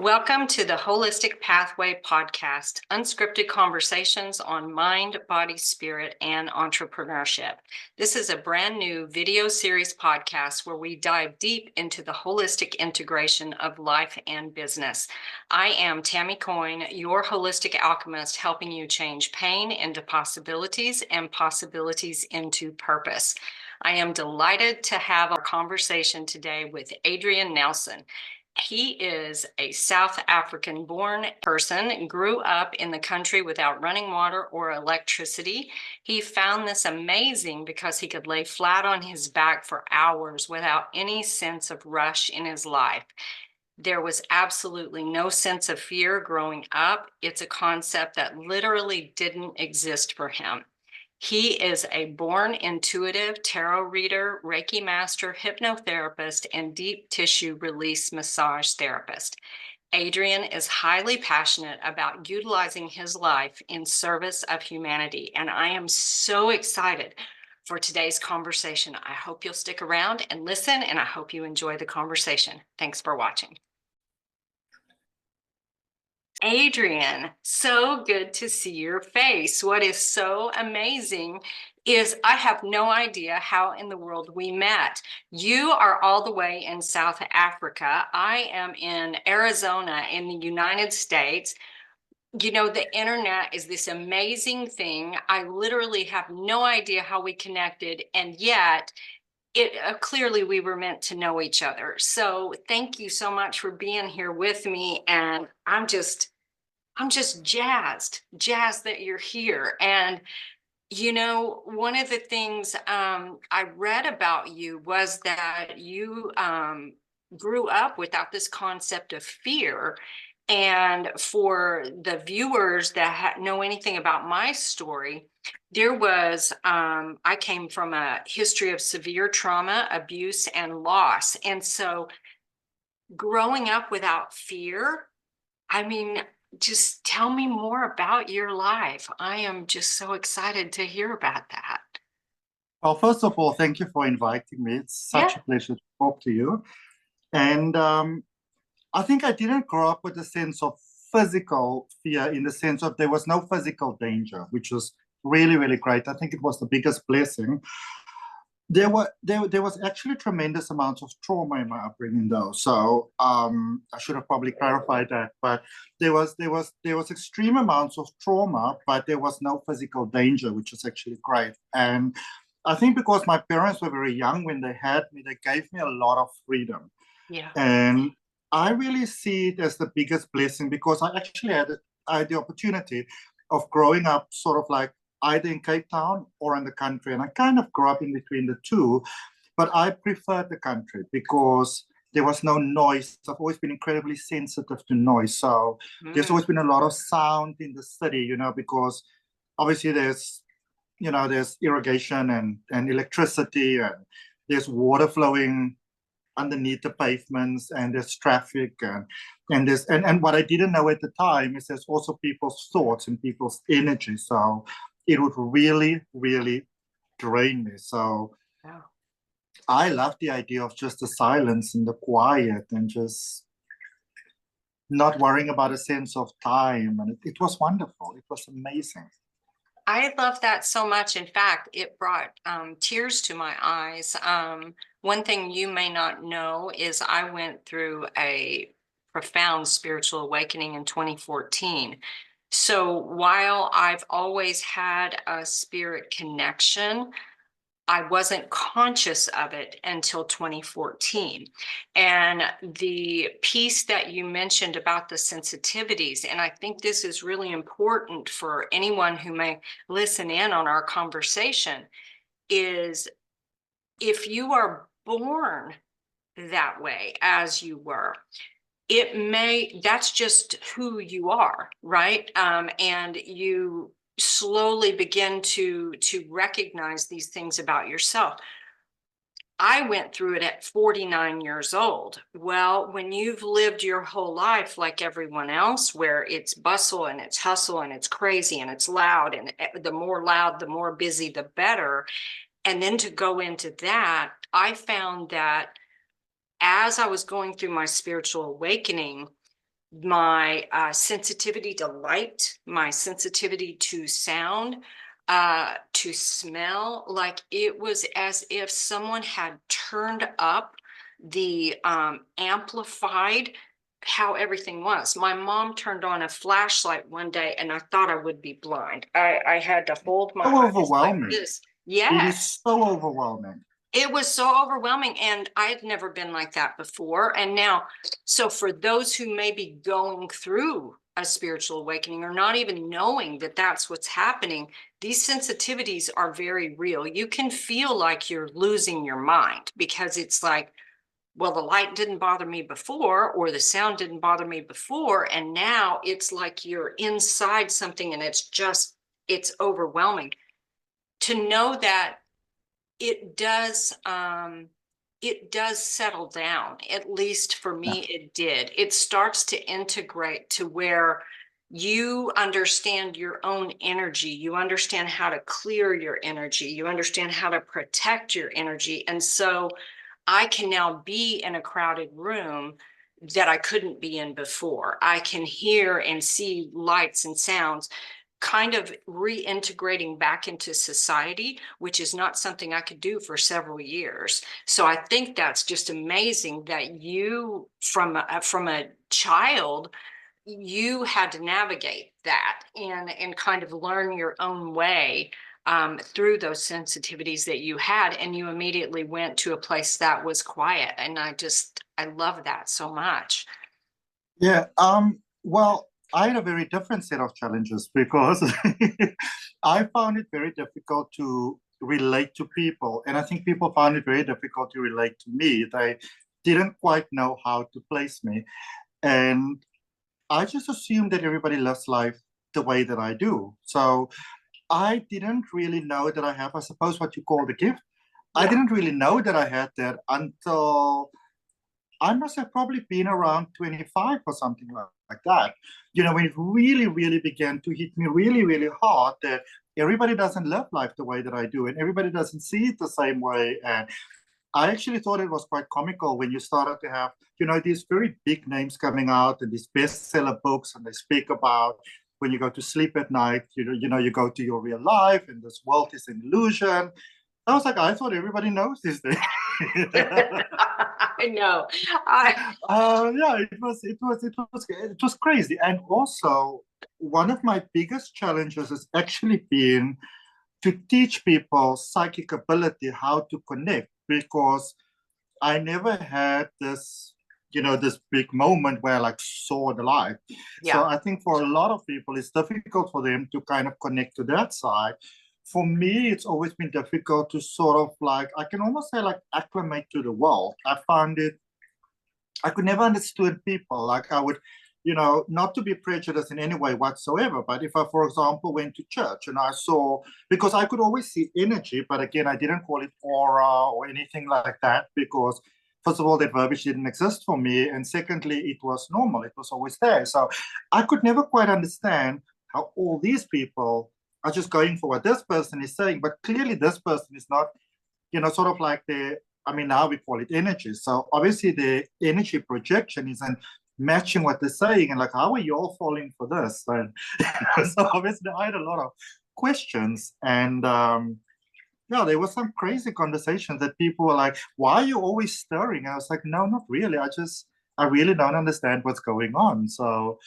Welcome to the Holistic Pathway Podcast, unscripted conversations on mind, body, spirit, and entrepreneurship. This is a brand new video series podcast where we dive deep into the holistic integration of life and business. I am Tammy Coyne, your holistic alchemist, helping you change pain into possibilities and possibilities into purpose. I am delighted to have our conversation today with Adrian Nelson. He is a South African born person, grew up in the country without running water or electricity. He found this amazing because he could lay flat on his back for hours without any sense of rush in his life. There was absolutely no sense of fear growing up. It's a concept that literally didn't exist for him. He is a born intuitive tarot reader, Reiki master, hypnotherapist, and deep tissue release massage therapist. Adrian is highly passionate about utilizing his life in service of humanity, and I am so excited for today's conversation. I hope you'll stick around and listen, and I hope you enjoy the conversation. Thanks for watching. Adrian, so good to see your face. What is so amazing is I have no idea how in the world we met. You are all the way in South Africa. I am in Arizona in the United States. You know, the internet is this amazing thing. I literally have no idea how we connected, and yet it clearly we were meant to know each other. So thank you so much for being here with me, and I'm just jazzed that you're here. And, you know, one of the things I read about you was that you grew up without this concept of fear. And for the viewers that know anything about my story, there was, I came from a history of severe trauma, abuse, and loss. And so growing up without fear, I mean, just tell me more about your life. I am just so excited to hear about that. Well, first of all, thank you for inviting me. It's such a pleasure to talk to you. And I think I didn't grow up with a sense of physical fear, in the sense of there was no physical danger, which was really, really great. I think it was the biggest blessing. There was actually tremendous amounts of trauma in my upbringing, though. So I should have probably clarified that. But there was extreme amounts of trauma, but there was no physical danger, which is actually great. And I think because my parents were very young when they had me, they gave me a lot of freedom. Yeah. And I really see it as the biggest blessing, because I actually had the opportunity of growing up sort of like either in Cape Town or in the country. And I kind of grew up in between the two, but I preferred the country because there was no noise. I've always been incredibly sensitive to noise. So there's always been a lot of sound in the city, you know, because obviously there's irrigation and electricity, and there's water flowing underneath the pavements, and there's traffic, and what I didn't know at the time is there's also people's thoughts and people's energy. So it would really, really drain me. So I love the idea of just the silence and the quiet and just not worrying about a sense of time. And it was wonderful. It was amazing. I love that so much. In fact, it brought tears to my eyes. One thing you may not know is I went through a profound spiritual awakening in 2014. So while I've always had a spirit connection, I wasn't conscious of it until 2014. And the piece that you mentioned about the sensitivities, and I think this is really important for anyone who may listen in on our conversation, is if you are born that way as you were, that's just who you are, right? And you slowly begin to recognize these things about yourself. I went through it at 49 years old. Well, when you've lived your whole life like everyone else, where it's bustle and it's hustle and it's crazy and it's loud, and the more loud, the more busy, the better. And then to go into that, I found that as I was going through my spiritual awakening, my sensitivity to light, my sensitivity to sound, to smell. Like it was as if someone had turned up the amplified how everything was. My mom turned on a flashlight one day and I thought I would be blind. I had to hold my So eyes like overwhelming. this. It is Yes. so overwhelming. It was so overwhelming, and I had never been like that before. And now, so for those who may be going through a spiritual awakening or not even knowing that that's what's happening, these sensitivities are very real. You can feel like you're losing your mind because it's like, well, the light didn't bother me before, or the sound didn't bother me before. And now it's like you're inside something and it's overwhelming. To know that it does settle down. At least for Yeah. me, it did. It starts to integrate to where you understand your own energy. You understand how to clear your energy. You understand how to protect your energy. And so I can now be in a crowded room that I couldn't be in before. I can hear and see lights and sounds kind of reintegrating back into society, which is not something I could do for several years. So I think that's just amazing that you, from a child, you had to navigate that and kind of learn your own way through those sensitivities that you had, and you immediately went to a place that was quiet. And I love that so much. Yeah. Well, I had a very different set of challenges because I found it very difficult to relate to people. And I think people found it very difficult to relate to me. They didn't quite know how to place me. And I just assumed that everybody lives life the way that I do. So I didn't really know that I have, I suppose, what you call the gift. I Yeah. didn't really know that I had that until I must have probably been around 25 or something like that. You know, when it really, really began to hit me really, really hard that everybody doesn't live life the way that I do, and everybody doesn't see it the same way. And I actually thought it was quite comical when you started to have, you know, these very big names coming out and these bestseller books, and they speak about when you go to sleep at night, you go to your real life, and this world is an illusion. I was like, I thought everybody knows this thing. I know. I Yeah, it was crazy. And also, one of my biggest challenges has actually been to teach people psychic ability, how to connect, because I never had this big moment where I like saw the light. So Yeah. I think for a lot of people, it's difficult for them to kind of connect to that side. For me, it's always been difficult to sort of like, I can almost say like acclimate to the world. I could never understand people. Like I would, not to be prejudiced in any way whatsoever, but if I, for example, went to church and I saw, because I could always see energy, but again, I didn't call it aura or anything like that because, first of all, that verbiage didn't exist for me. And secondly, it was normal. It was always there. So I could never quite understand how all these people are just going for what this person is saying, but clearly this person is not, sort of like now we call it energy. So obviously the energy projection isn't matching what they're saying. And like, how are you all falling for this? And so obviously I had a lot of questions. And yeah, there was some crazy conversations that people were like, why are you always stirring? And I was like, no, not really. I really don't understand what's going on. So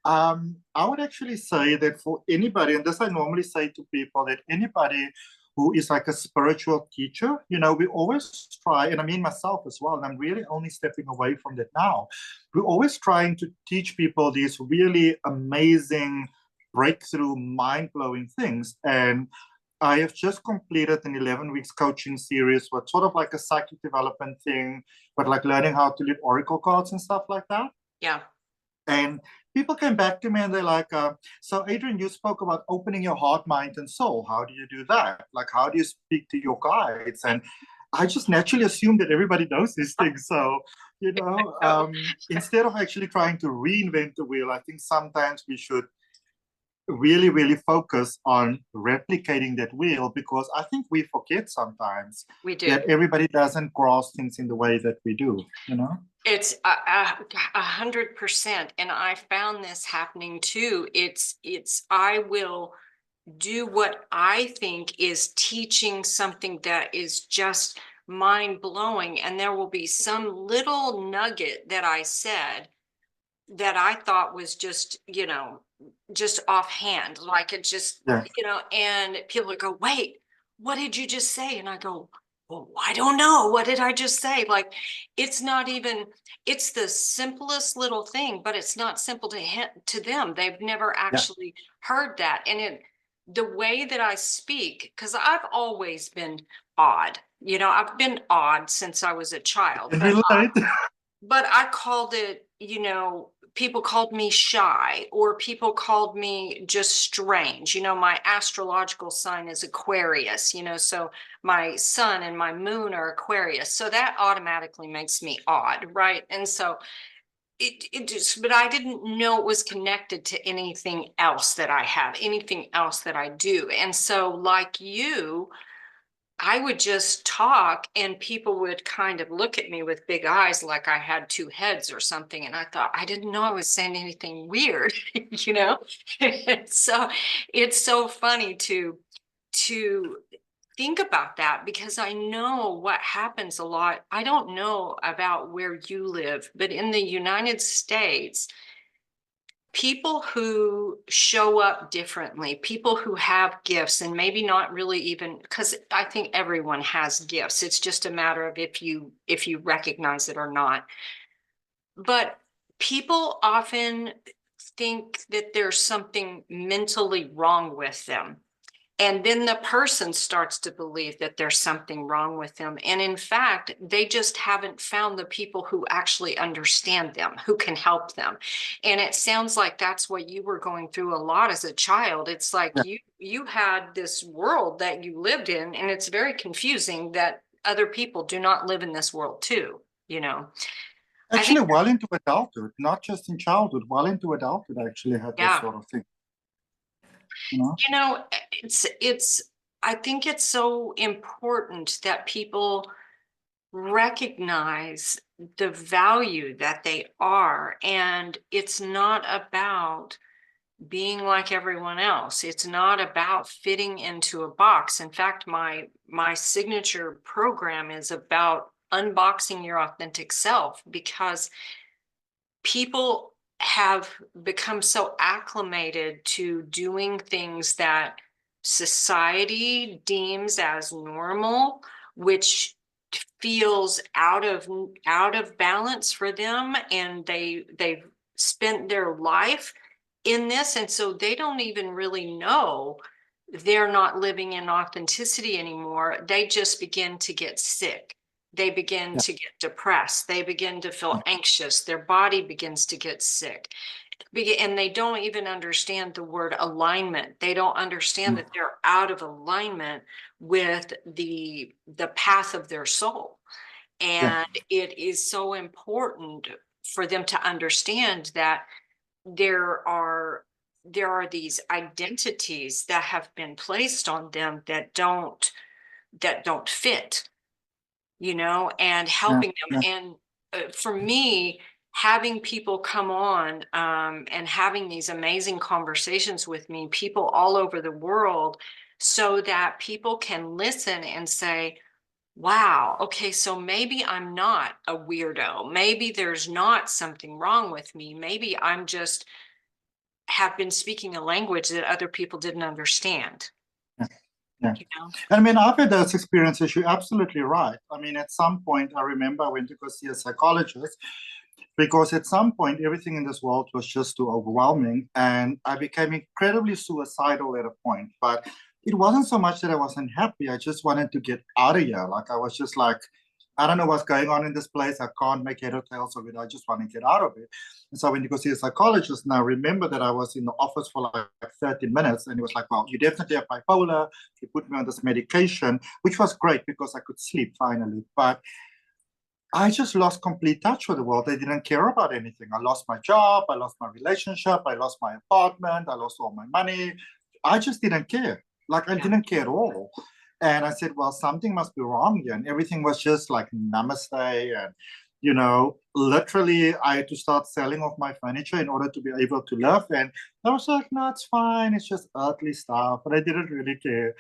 I would actually say that for anybody, and this I normally say to people, that anybody who is like a spiritual teacher, we always try, and I mean myself as well, and I'm really only stepping away from that now. We're always trying to teach people these really amazing, breakthrough, mind-blowing things. And I have just completed an 11 weeks coaching series with sort of like a psychic development thing, but like learning how to read oracle cards and stuff like that. Yeah. And people came back to me and they're like, so Adrian, you spoke about opening your heart, mind, and soul. How do you do that? Like, how do you speak to your guides? And I just naturally assume that everybody knows these things. So, Oh, instead of actually trying to reinvent the wheel, I think sometimes we should really, really focus on replicating that wheel, because I think we forget sometimes We do. that everybody doesn't grasp things in the way that we do, you know? It's 100%. And I found this happening too. I will do what I think is teaching something that is just mind blowing. And there will be some little nugget that I said that I thought was just, just offhand, like it just, Yeah. and people would go, wait, what did you just say? And I go, well, I don't know. What did I just say? Like, it's not even, it's the simplest little thing, but it's not simple to them. They've never Yeah. actually heard that. And the way that I speak, because I've always been odd, I've been odd since I was a child, Can but relate. I called it, people called me shy, or people called me just strange. My astrological sign is Aquarius, so my sun and my moon are Aquarius. So that automatically makes me odd, right? And so it just, but I didn't know it was connected to anything else that I have, anything else that I do. And so, like you, I would just talk and people would kind of look at me with big eyes like I had two heads or something. And I thought, I didn't know I was saying anything weird, you know? So it's so funny to think about that, because I know what happens a lot. I don't know about where you live, but in the United States, people who show up differently, people who have gifts, and maybe not really even, because I think everyone has gifts. It's just a matter of if you recognize it or not. But people often think that there's something mentally wrong with them. And then the person starts to believe that there's something wrong with them. And in fact, they just haven't found the people who actually understand them, who can help them. And it sounds like that's what you were going through a lot as a child. It's like Yeah. you had this world that you lived in, and it's very confusing that other people do not live in this world too, I think, Actually, well into adulthood, not just in childhood, well into adulthood, I actually had this yeah. sort of thing, you know? You know, it's I think it's so important that people recognize the value that they are. And it's not about being like everyone else. It's not about fitting into a box. In fact, my signature program is about unboxing your authentic self, because people have become so acclimated to doing things that society deems as normal, which feels out of balance for them, and they've spent their life in this, and so they don't even really know they're not living in authenticity anymore. They just begin to get sick. They begin Yeah. to get depressed. They begin to feel anxious. Their body begins to get sick. And they don't even understand the word alignment. They don't understand that they're out of alignment with the path of their soul. Yeah. And it is so important for them to understand that there are these identities that have been placed on them that don't fit, and Yeah. helping them. Yeah. And for me, having people come on, and having these amazing conversations with me, people all over the world, so that people can listen and say, wow, okay, so maybe I'm not a weirdo. Maybe there's not something wrong with me. Maybe I'm just have been speaking a language that other people didn't understand. Yeah. Yeah. You know? I mean, I've had those experiences. You're absolutely right. I mean, at some point, I remember I went to go see a psychologist, because at some point, everything in this world was just too overwhelming. And I became incredibly suicidal at a point. But it wasn't so much that I wasn't happy. I just wanted to get out of here. Like, I was just like, I don't know what's going on in this place. I can't make head or tails of it. I just want to get out of it. And so I went to go see a psychologist. And I remember that I was in the office for like 30 minutes. And he was like, well, you definitely have bipolar. He put me on this medication, which was great because I could sleep finally. But I just lost complete touch with the world. I didn't care about anything. I lost my job. I lost my relationship. I lost my apartment. I lost all my money. I just didn't care. Like I Yeah. didn't care at all. And I said, well, something must be wrong here. And everything was just like namaste. And, literally I had to start selling off my furniture in order to be able to live. And I was like, no, it's fine. It's just earthly stuff. But I didn't really care.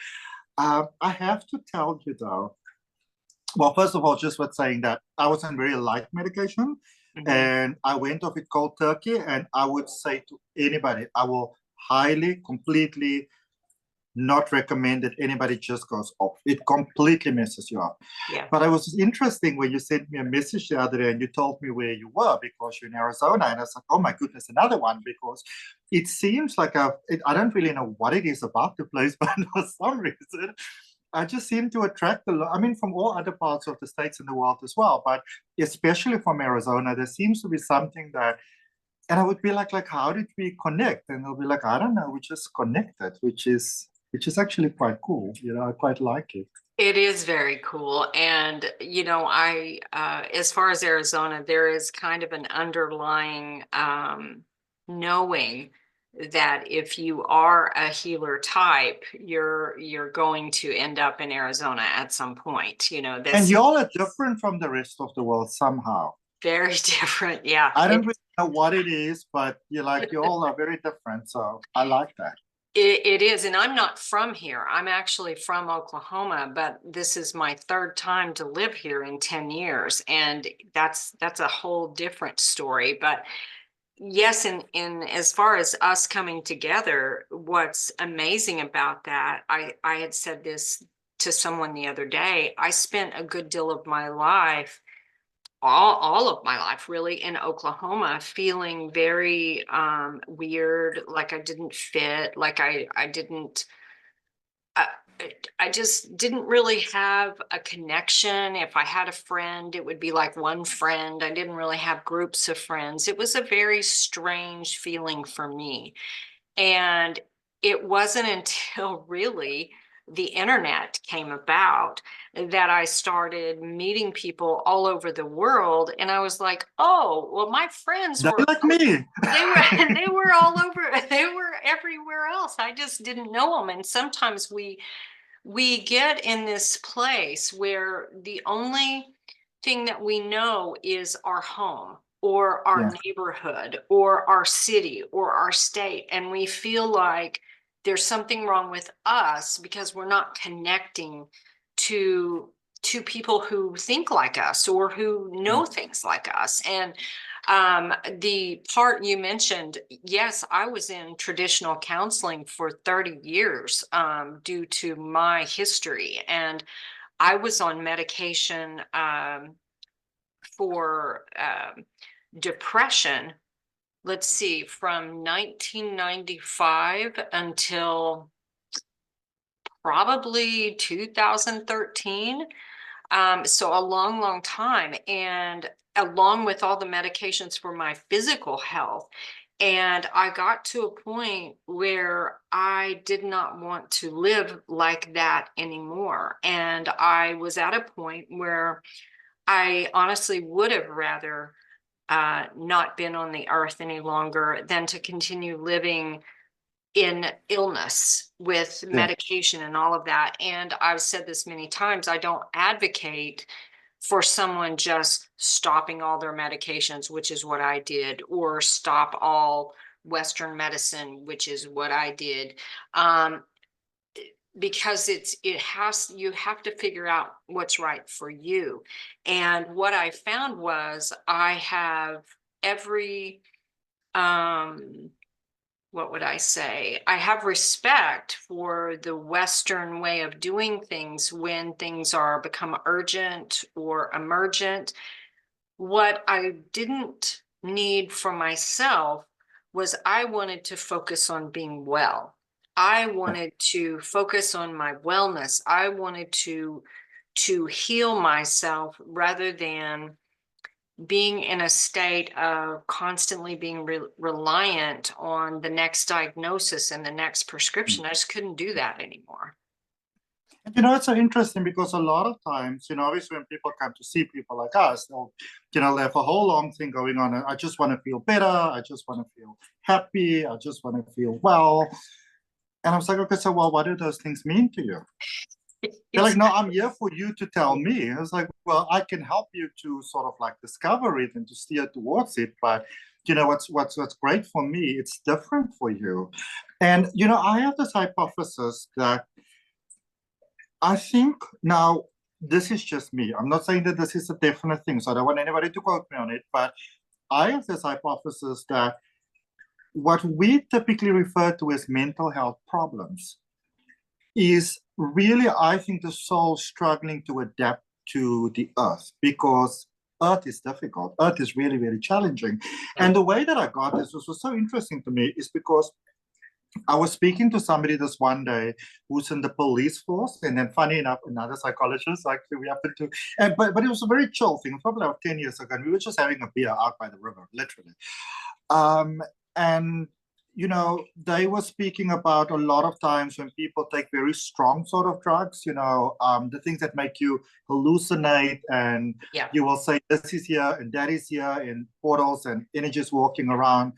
I have to tell you though, well, first of all, just with saying that I was on very light medication and I went off it cold turkey. And I would say to anybody, I will highly, completely not recommend that anybody just goes off. It completely messes you up. Yeah. But it was interesting when you sent me a message the other day and you told me where you were because you're in Arizona. And I was like, oh my goodness, another one, because it seems like I don't really know what it is about the place, but for some reason, I just seem to attract a lot. I mean, from all other parts of the states in the world as well, but especially from Arizona, there seems to be something that, and I would be like, how did we connect? And they'll be like, I don't know, we just connected, which is actually quite cool. I quite like it. It is very cool. And, as far as Arizona, there is kind of an underlying knowing that if you are a healer type, you're going to end up in Arizona at some point. And This y'all are different from the rest of the world somehow. very different. Yeah. I don't really know what it is, but you all are very different. So I like that. It is, and I'm not from here. I'm actually from Oklahoma, but this is my third time to live here in 10 years, and that's a whole different story. But yes, in as far as us coming together, what's amazing about that, I had said this to someone the other day. I spent a good deal of my life, all of my life really, in Oklahoma, feeling very weird, like I didn't fit, like I didn't I, I just didn't really have a connection. If I had a friend, it would be like one friend. I didn't really have groups of friends. It was a very strange feeling for me. And it wasn't until really the internet came about that I started meeting people all over the world. And I was like, oh, well, my friends They're were like me. they were all over, they were everywhere else. I just didn't know them. And sometimes we get in this place where the only thing that we know is our home or our Yeah. neighborhood or our city or our state. And we feel like there's something wrong with us because we're not connecting to people who think like us or who know things like us. And the part you mentioned, yes, I was in traditional counseling for 30 years due to my history. And I was on medication for depression, let's see, from 1995 until probably 2013. So a long, long time. And along with all the medications for my physical health. And I got to a point where I did not want to live like that anymore. And I was at a point where I honestly would have rather not been on the earth any longer than to continue living in illness with medication and all of that. And I've said this many times, I don't advocate for someone just stopping all their medications, which is what I did, or stop all Western medicine, which is what I did. Because you have to figure out what's right for you. And what I found was I have every what would I say? I have respect for the Western way of doing things when things are become urgent or emergent. What I didn't need for myself was I wanted to focus on being well. I wanted to focus on my wellness. I wanted to heal myself rather than being in a state of constantly being reliant on the next diagnosis and the next prescription. I just couldn't do that anymore. It's so interesting because a lot of times, obviously when people come to see people like us, they have a whole long thing going on. I just want to feel better. I just want to feel happy. I just want to feel well. And I was like, okay, so well, what do those things mean to you? They're like, no, I'm here for you to tell me. I was like, well, I can help you to sort of like discover it and to steer towards it. But what's great for me, it's different for you. And I have this hypothesis that I think now this is just me. I'm not saying that this is a definite thing, so I don't want anybody to quote me on it, but I have this hypothesis that what we typically refer to as mental health problems is really, I think, the soul struggling to adapt to the earth because earth is difficult. Earth is really, really challenging. And the way that I got this was so interesting to me is because I was speaking to somebody this one day who's in the police force, and then funny enough, another psychologist actually we happened to, but it was a very chill thing, probably about 10 years ago, and we were just having a beer out by the river, literally. And they were speaking about a lot of times when people take very strong sort of drugs, the things that make you hallucinate, and Yeah. you will say this is here and that is here, and portals and energies walking around.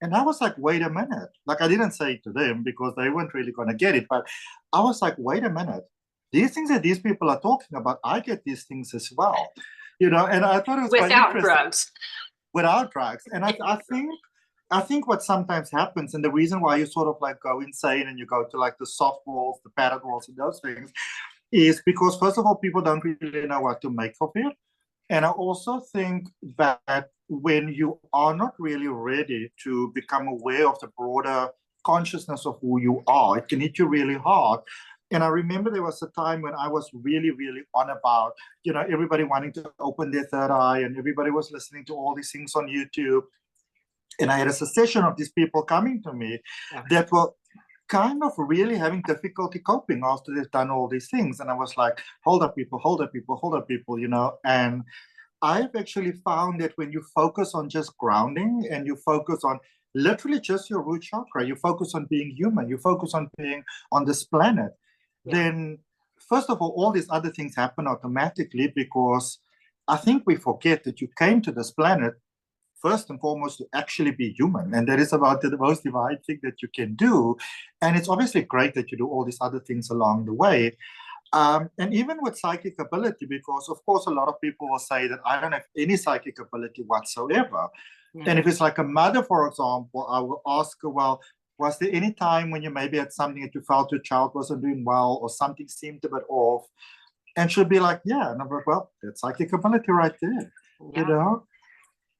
And I was like, wait a minute. Like, I didn't say it to them because they weren't really going to get it. But I was like, wait a minute. These things that these people are talking about, I get these things as well. And I thought it was quite Without interesting. drugs. Without drugs. And I think what sometimes happens, and the reason why you sort of like go insane and you go to like the soft walls, the padded walls, and those things, is because first of all, people don't really know what to make of it. And I also think that when you are not really ready to become aware of the broader consciousness of who you are, it can hit you really hard. And I remember there was a time when I was really, really on about, everybody wanting to open their third eye, and everybody was listening to all these things on YouTube. And I had a succession of these people coming to me that were kind of really having difficulty coping after they've done all these things. And I was like, hold up, people, hold up, people, hold up, people, And I've actually found that when you focus on just grounding and you focus on literally just your root chakra, you focus on being human, you focus on being on this planet, then first of all these other things happen automatically, because I think we forget that you came to this planet first and foremost to actually be human, and that is about the most divine thing that you can do. And it's obviously great that you do all these other things along the way. And even with psychic ability, because of course a lot of people will say that I don't have any psychic ability whatsoever. And if it's like a mother, for example, I will ask her, well, was there any time when you maybe had something that you felt your child wasn't doing well or something seemed a bit off? And she'll be like, yeah. And I'm like, well, that's psychic ability right there.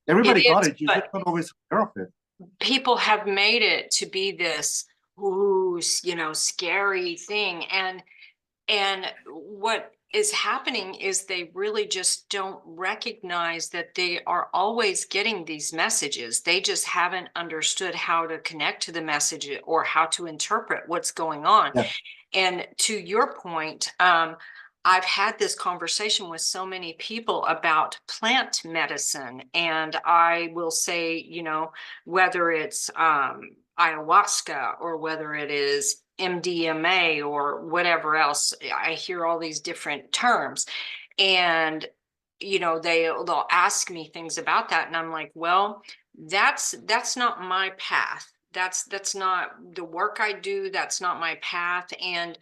Everybody got it. You're just not always aware of it. People have made it to be this, ooh, scary thing. And what is happening is they really just don't recognize that they are always getting these messages. They just haven't understood how to connect to the message or how to interpret what's going on. Yeah. And to your point, I've had this conversation with so many people about plant medicine, and I will say, whether it's ayahuasca or whether it is MDMA or whatever else, I hear all these different terms, and they'll ask me things about that, and I'm like, well, that's not my path. That's not the work I do. That's not my path. And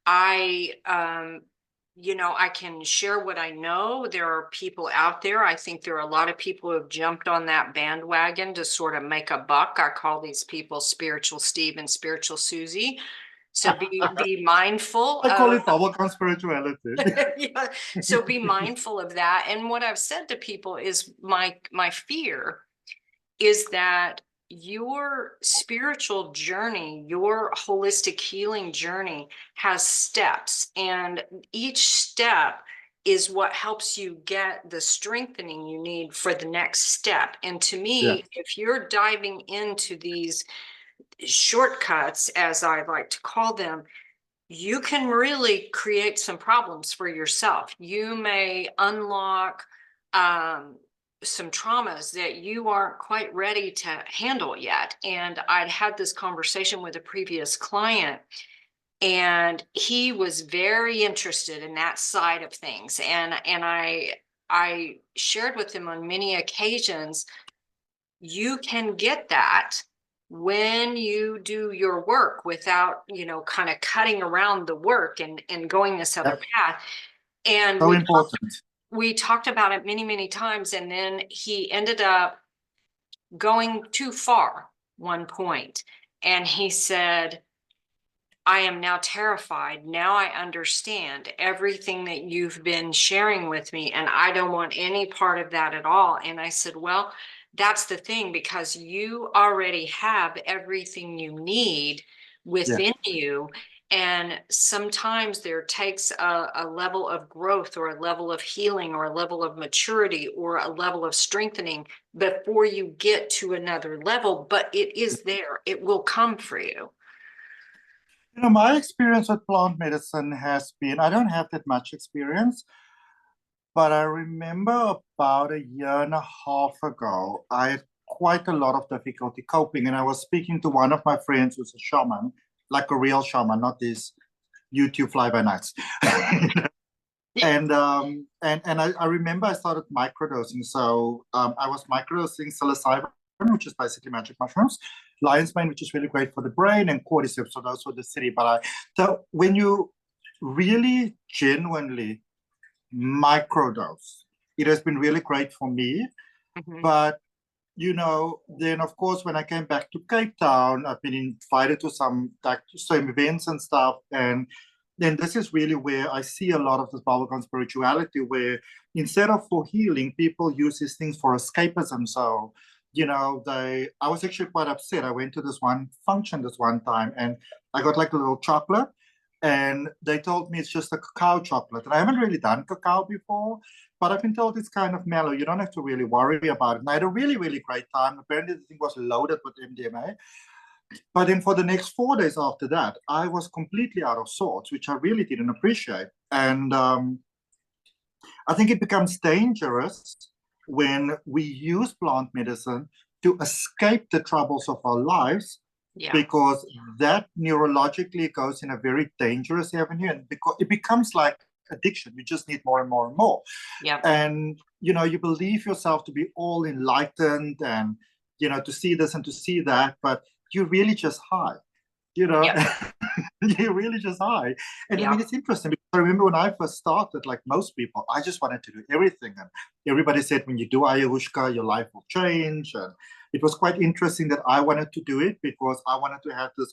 I I can share what I know. There are people out there. I think there are a lot of people who have jumped on that bandwagon to sort of make a buck. I call these people Spiritual Steve and Spiritual Susie. So be mindful. I call it bubblegum spirituality. Yeah. So be mindful of that. And what I've said to people is my fear is that your spiritual journey, your holistic healing journey has steps, and each step is what helps you get the strengthening you need for the next step. And to me, if you're diving into these shortcuts, as I like to call them, you can really create some problems for yourself. You may unlock some traumas that you aren't quite ready to handle yet. And I'd had this conversation with a previous client, And he was very interested in that side of things. And I shared with him on many occasions, you can get that when you do your work without, kind of cutting around the work and going this other Yep. path. And So important. we talked about it many, many times. And then he ended up going too far one point. And he said, I am now terrified. Now I understand everything that you've been sharing with me, and I don't want any part of that at all. And I said, well, that's the thing, because you already have everything you need Yeah. within you. And sometimes there takes a level of growth or a level of healing or a level of maturity or a level of strengthening before you get to another level, but it is there. It will come for you. My experience with plant medicine has been, I don't have that much experience, but I remember about a year and a half ago, I had quite a lot of difficulty coping. And I was speaking to one of my friends who's a shaman, like a real shaman, not these YouTube fly-by-nights. And I remember I started microdosing. So I was microdosing psilocybin, which is basically magic mushrooms, lion's mane, which is really great for the brain, and cordyceps. So those were the three. So when you really genuinely microdose, it has been really great for me. Mhm. But then of course when I came back to Cape Town, I've been invited to some events and stuff, and then this is really where I see a lot of this bubblegum spirituality, where instead of for healing, people use these things for escapism. So, I was actually quite upset. I went to this one function this one time, and I got like a little chocolate, and they told me it's just a cacao chocolate. And I haven't really done cacao before, but I've been told it's kind of mellow. You don't have to really worry about it. And I had a really, really great time. Apparently the thing was loaded with MDMA. But then for the next 4 days after that, I was completely out of sorts, which I really didn't appreciate. And I think it becomes dangerous when we use plant medicine to escape the troubles of our lives, because that neurologically goes in a very dangerous avenue, and because it becomes like addiction. You just need more and more and more. Yeah. And you believe yourself to be all enlightened, and to see this and to see that, but you're really just high. You're really just high. And I mean, it's interesting because I remember when I first started, like most people, I just wanted to do everything. And everybody said, when you do ayahuasca, your life will change. And it was quite interesting that I wanted to do it because I wanted to have this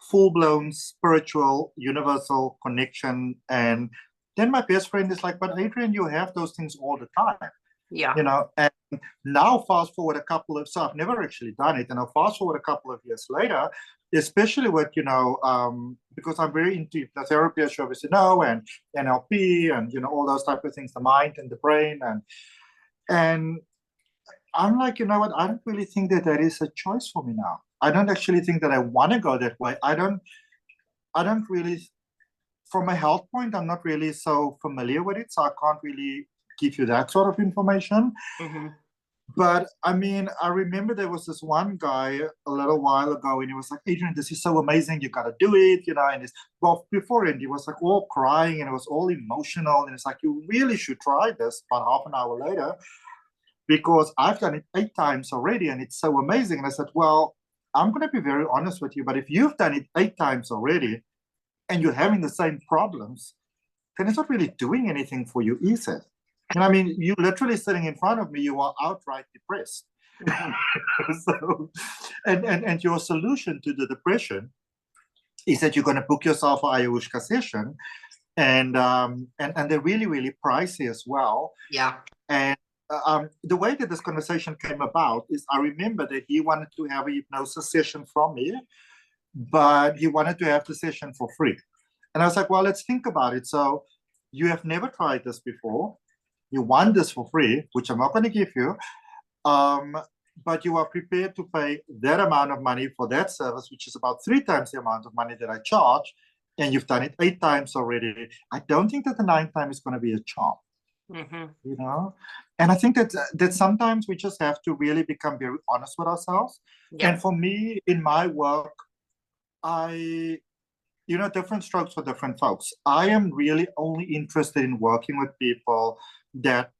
full-blown spiritual, universal connection. And then my best friend is like, but Adrian, you have those things all the time. Yeah. And now fast forward so I've never actually done it. And I'll fast forward a couple of years later, especially with, because I'm very into hypnotherapy, as you obviously know, and NLP and, all those type of things, the mind and the brain. And I'm like, you know what? I don't really think that is a choice for me now. I don't actually think that I want to go that way. I don't really, from a health point, I'm not really so familiar with it. So I can't really give you that sort of information. Mm-hmm. But I mean, I remember there was this one guy a little while ago, and he was like, Adrian, this is so amazing. You got to do it, And beforehand, he was like all crying and it was all emotional. And it's like, you really should try this. About half an hour later, because I've done it 8 times already and it's so amazing. And I said, well, I'm going to be very honest with you, but if you've done it 8 times already and you're having the same problems, then it's not really doing anything for you, is it? And I mean, you literally sitting in front of me, you are outright depressed. Mm-hmm. So, and your solution to the depression is that you're going to book yourself an ayahuasca session, and they're really, really pricey as well. Yeah. And the way that this conversation came about is I remember that he wanted to have a hypnosis session from me, but he wanted to have the session for free. And I was like, well, let's think about it. So you have never tried this before. You want this for free, which I'm not going to give you, but you are prepared to pay that amount of money for that service, which is about 3 times the amount of money that I charge, and you've done it 8 times already. I don't think that the 9th time is going to be a charm. Mm-hmm. And I think that sometimes we just have to really become very honest with ourselves. And for me, in my work, different strokes for different folks. I am really only interested in working with people that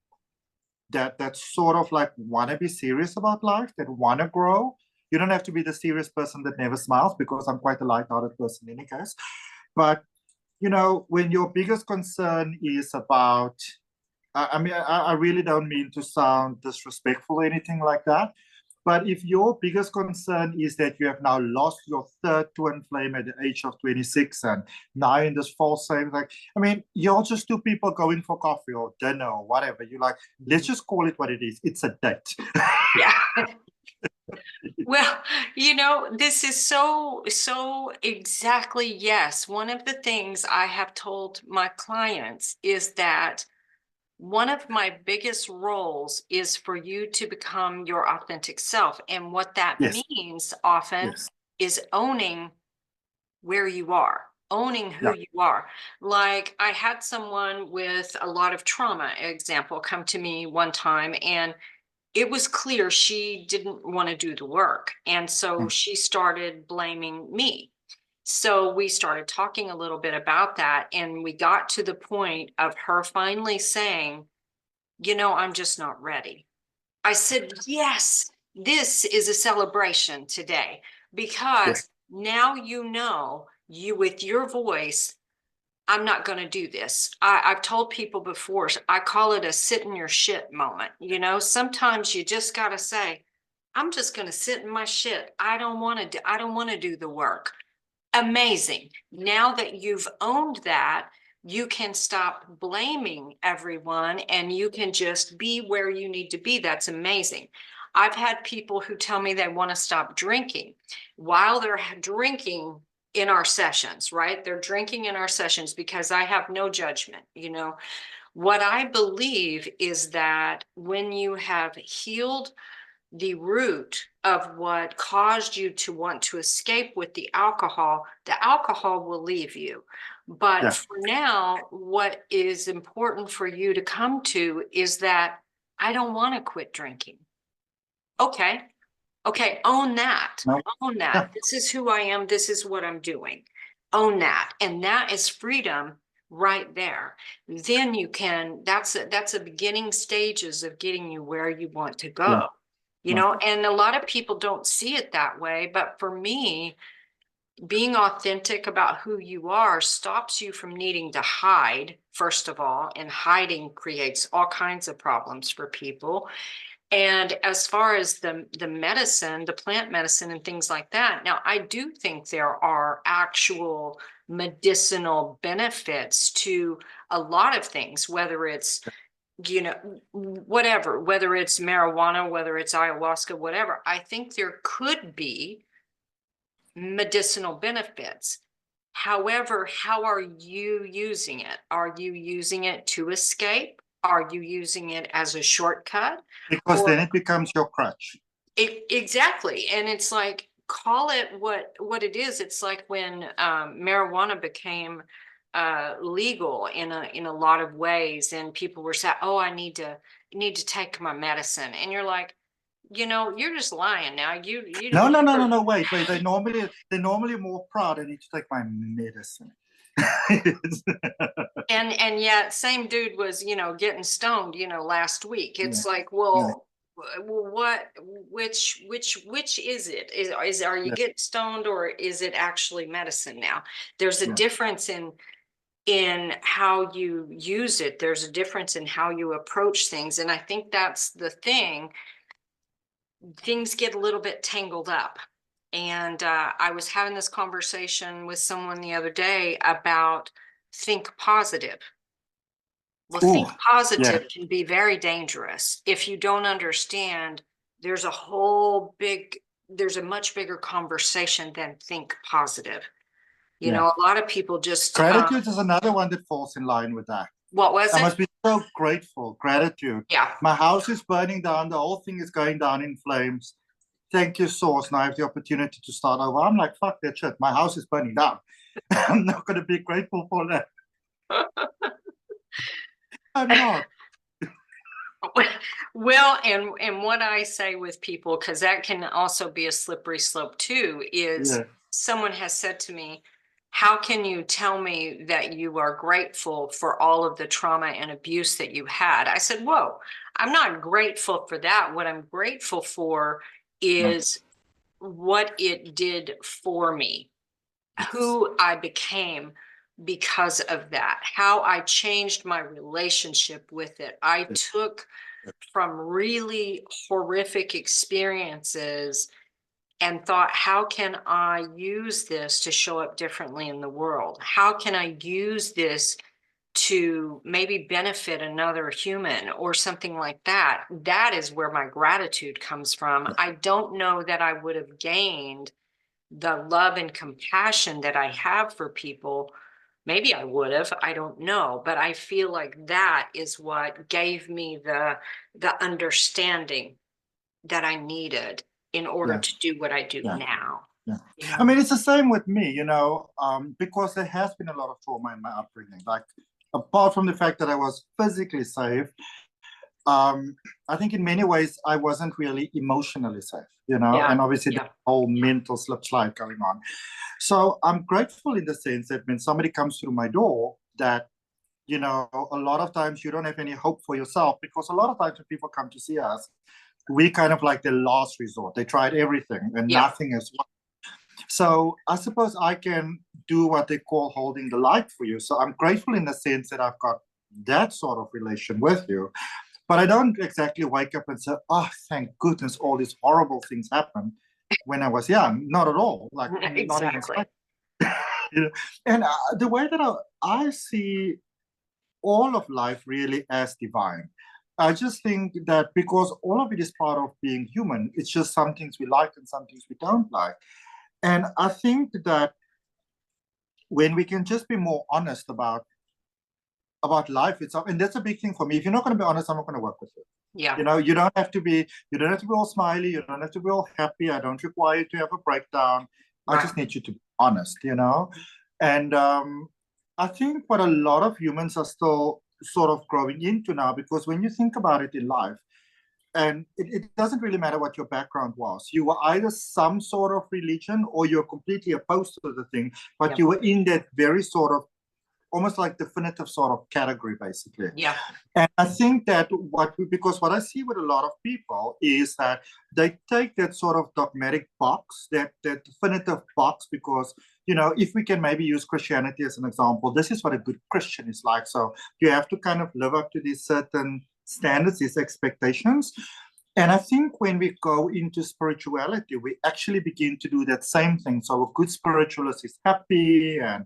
sort of like want to be serious about life, that want to grow. You don't have to be the serious person that never smiles, because I'm quite a light-hearted person in any case. But when your biggest concern is about, I mean, I really don't mean to sound disrespectful or anything like that. But if your biggest concern is that you have now lost your third twin flame at the age of 26 and now in this false same, like, I mean, you're just two people going for coffee or dinner or whatever. You're like, let's just call it what it is. It's a date. Yeah. Well, this is so exactly, yes. One of the things I have told my clients is that one of my biggest roles is for you to become your authentic self. And what that Yes. means often Yes. is owning where you are, owning who Yeah. you are. Like, I had someone with a lot of trauma, example, come to me one time, and it was clear she didn't want to do the work. And so she started blaming me. So we started talking a little bit about that. And we got to the point of her finally saying, I'm just not ready. I said, yes, this is a celebration today, Yes. because now you with your voice, I'm not going to do this. I've told people before, I call it a sit in your shit moment. Sometimes you just got to say, I'm just going to sit in my shit. I don't want to do the work. Amazing. Now that you've owned that, you can stop blaming everyone and you can just be where you need to be. That's amazing. I've had people who tell me they want to stop drinking while they're drinking in our sessions, right? They're drinking in our sessions because I have no judgment. What I believe is that when you have healed the root of what caused you to want to escape with the alcohol will leave you. But Yeah. for now, what is important for you to come to is that I don't want to quit drinking. Okay. Okay. Own that. No. Own that. Yeah. This is who I am. This is what I'm doing. Own that. And that is freedom right there. Then you can, that's a beginning stages of getting you where you want to go. Yeah. And a lot of people don't see it that way. But for me, being authentic about who you are stops you from needing to hide, first of all, and hiding creates all kinds of problems for people. And as far as the medicine, the plant medicine and things like that, now I do think there are actual medicinal benefits to a lot of things, whether it's whatever, whether it's marijuana, whether it's ayahuasca, whatever. I think there could be medicinal benefits. However, how are you using it? Are you using it to escape? Are you using it as a shortcut? Because then it becomes your crutch. Exactly. And it's like, call it what it is. It's like when marijuana became legal in a lot of ways, and people were saying, oh, I need to take my medicine. And you're like, you're just lying now. No. Wait. They normally more proud. I need to take my medicine. And yet same dude was, getting stoned, last week. It's like, well, what, which is it? Are you getting stoned, or is it actually medicine now? There's a difference in how you use it. There's a difference in how you approach things. And I think that's the thing. Things get a little bit tangled up. And I was having this conversation with someone the other day about think positive. Well, think positive can be very dangerous if you don't understand there's a much bigger conversation than think positive. A lot of people just gratitude is another one that falls in line with that. What was it? I must be so grateful. Gratitude. Yeah. My house is burning down. The whole thing is going down in flames. Thank you, source. Now I have the opportunity to start over. I'm like, fuck that shit. My house is burning down. I'm not going to be grateful for that. I'm not. Well, and what I say with people, because that can also be a slippery slope too, is someone has said to me, how can you tell me that you are grateful for all of the trauma and abuse that you had? I said, whoa, I'm not grateful for that. What I'm grateful for Yeah. is what it did for me, Yes. who I became because of that, how I changed my relationship with it. I took from really horrific experiences and thought, how can I use this to show up differently in the world? How can I use this to maybe benefit another human or something like that? That is where my gratitude comes from. I don't know that I would have gained the love and compassion that I have for people. Maybe I would have, I don't know, but I feel like that is what gave me the understanding that I needed in order Yeah. to do what I do Yeah. now. Yeah. You I know? mean, it's the same with me, because there has been a lot of trauma in my upbringing. Like, apart from the fact that I was physically safe, um, I think in many ways I wasn't really emotionally safe, Yeah, and obviously the yeah, whole mental slip slide going on. So I'm grateful in the sense that when somebody comes through my door, that, a lot of times you don't have any hope for yourself, because a lot of times when people come to see us, we kind of like the last resort. They tried everything and yeah, nothing is. So I suppose I can do what they call holding the light for you. So I'm grateful in the sense that I've got that sort of relation with you. But I don't exactly wake up and say, oh, thank goodness all these horrible things happened when I was young. Not at all. Like, not even exactly. slightly. And the way that I see all of life really as divine. I just think that because all of it is part of being human, it's just some things we like and some things we don't like. And I think that when we can just be more honest about life itself, and that's a big thing for me. If you're not going to be honest, I'm not going to work with you. Yeah, You don't have to be all smiley, you don't have to be all happy. I don't require you to have a breakdown. I right. just need you to be honest. And I think what a lot of humans are still sort of growing into now, because when you think about it in life, and it doesn't really matter what your background was. You were either some sort of religion or you're completely opposed to the thing, but Yeah, you were in that very sort of almost like definitive sort of category, basically. yeah, And I think that because what I see with a lot of people is that they take that sort of dogmatic box, that definitive box, because, if we can maybe use Christianity as an example, this is what a good Christian is like. So you have to kind of live up to these certain standards, these expectations. And I think when we go into spirituality, we actually begin to do that same thing. So a good spiritualist is happy, and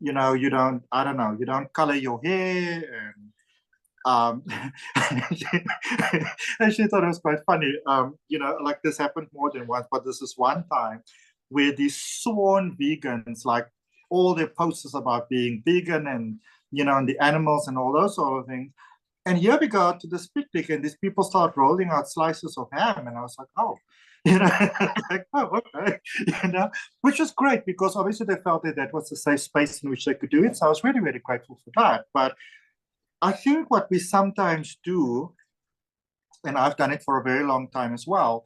you don't, I don't know, you don't color your hair, and and she thought it was quite funny. Like this happened more than once, but this is one time where these sworn vegans, like all their posters about being vegan, and the animals and all those sort of things. And here we go to this picnic, and these people start rolling out slices of ham, and I was like, oh, like, oh, okay, which was great, because obviously they felt that that was a safe space in which they could do it. So I was really, really grateful for that. But I think what we sometimes do, and I've done it for a very long time as well,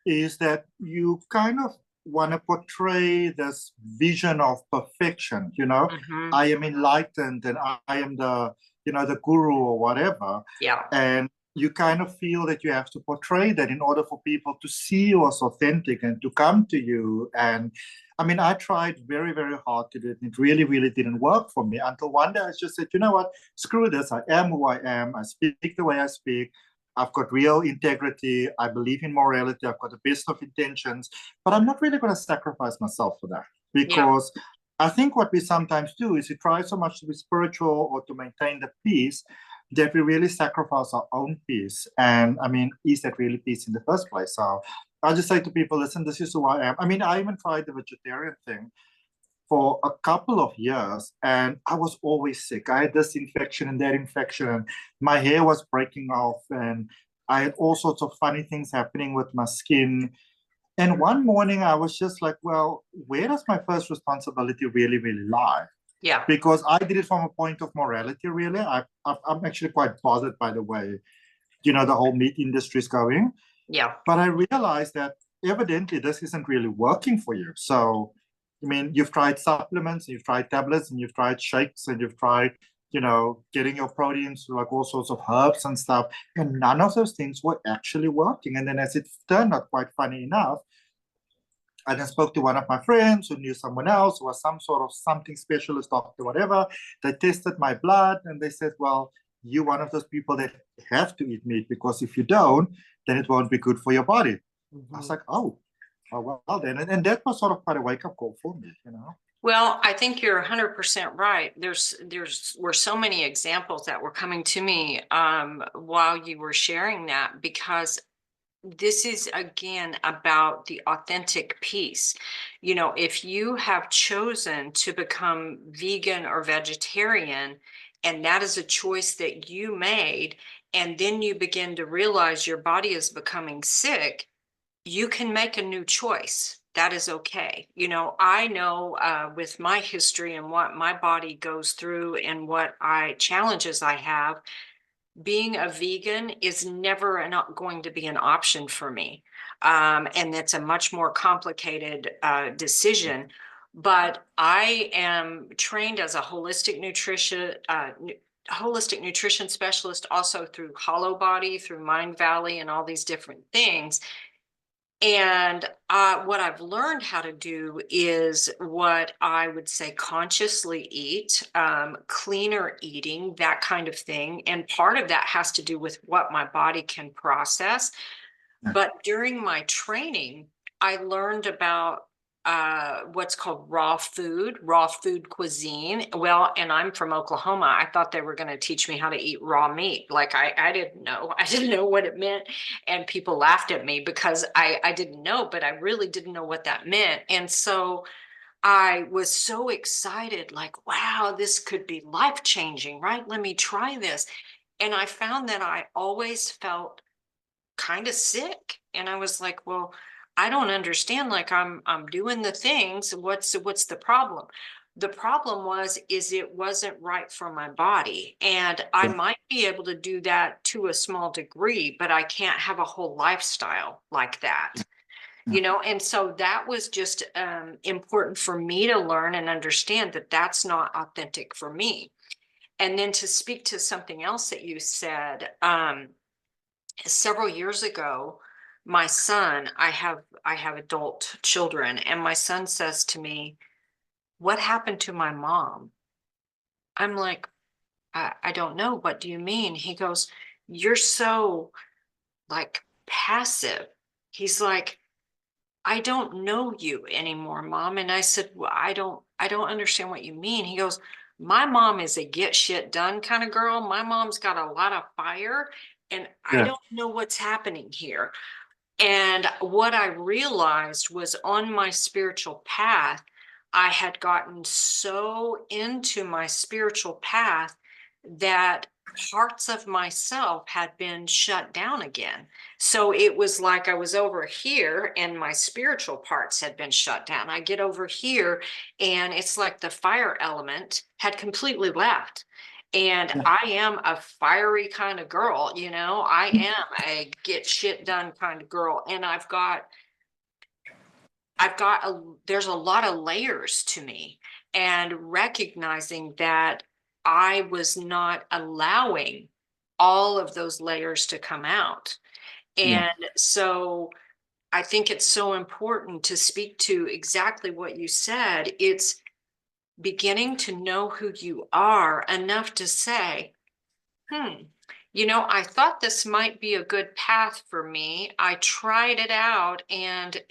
is that you kind of want to portray this vision of perfection. hmm, I am enlightened, and I am the guru or whatever. yeah, And you kind of feel that you have to portray that in order for people to see you as authentic and to come to you. And I mean, I tried very, very hard to do it. And it really, really didn't work for me until one day I just said, you know what, screw this. I am who I am. I speak the way I speak. I've got real integrity. I believe in morality. I've got the best of intentions, but I'm not really going to sacrifice myself for that, yeah, because I think what we sometimes do is we try so much to be spiritual or to maintain the peace that we really sacrifice our own peace. And I mean, is that really peace in the first place? So I'll just say to people, listen, this is who I am. I mean, I even tried the vegetarian thing for a couple of years, and I was always sick. I had this infection and that infection, and my hair was breaking off, and I had all sorts of funny things happening with my skin. And one morning I was just like, well, where does my first responsibility really, really lie? yeah, Because I did it from a point of morality, really. I'm actually quite bothered by the way, the whole meat industry is going. yeah, But I realized that evidently this isn't really working for you. So I mean, you've tried supplements, you've tried tablets, and you've tried shakes, and you've tried, getting your proteins through like all sorts of herbs and stuff. And none of those things were actually working. And then, as it turned out, quite funny enough, I then spoke to one of my friends who knew someone else who was some sort of something specialist doctor, whatever. They tested my blood and they said, well, you're one of those people that have to eat meat, because if you don't, then it won't be good for your body. I was like, oh well then. And that was sort of quite a wake-up call for me. Well, I think you're 100% right. There's were so many examples that were coming to me while you were sharing that, because this is again about the authentic piece. If you have chosen to become vegan or vegetarian, and that is a choice that you made, and then you begin to realize your body is becoming sick, you can make a new choice. That is okay. I know with my history and what my body goes through and what challenges I have, being a vegan is never not going to be an option for me. And that's a much more complicated decision. But I am trained as a holistic nutrition specialist, also through Hollow Body, through Mind Valley, and all these different things. And what I've learned how to do is what I would say consciously eat, cleaner eating, that kind of thing. And part of that has to do with what my body can process. But during my training, I learned about what's called raw food cuisine. Well, and I'm from Oklahoma. I thought they were going to teach me how to eat raw meat. Like I didn't know. I didn't know what it meant. And people laughed at me because I didn't know, but I really didn't know what that meant. And so I was so excited, like, wow, this could be life-changing, right? Let me try this. And I found that I always felt kind of sick. And I was like, well, I don't understand. Like I'm doing the things. What's the problem? The problem is it wasn't right for my body. And I might be able to do that to a small degree, but I can't have a whole lifestyle like that. And so that was just important for me to learn and understand that that's not authentic for me. And then to speak to something else that you said, several years ago, my son, I have adult children, and my son says to me, what happened to my mom? I'm like, I don't know. What do you mean? He goes, you're so like passive. He's like, I don't know you anymore, Mom. And I said, well, I don't understand what you mean. He goes, my mom is a get shit done kind of girl. My mom's got a lot of fire, and I don't know what's happening here. And what I realized was on my spiritual path, I had gotten so into my spiritual path that parts of myself had been shut down again. So it was like I was over here and my spiritual parts had been shut down. I get over here and it's like the fire element had completely left. And I am a fiery kind of girl, I am a get shit done kind of girl. And there's a lot of layers to me, and recognizing that I was not allowing all of those layers to come out. And so I think it's so important to speak to exactly what you said. It's beginning to know who you are enough to say, I thought this might be a good path for me. I tried it out and,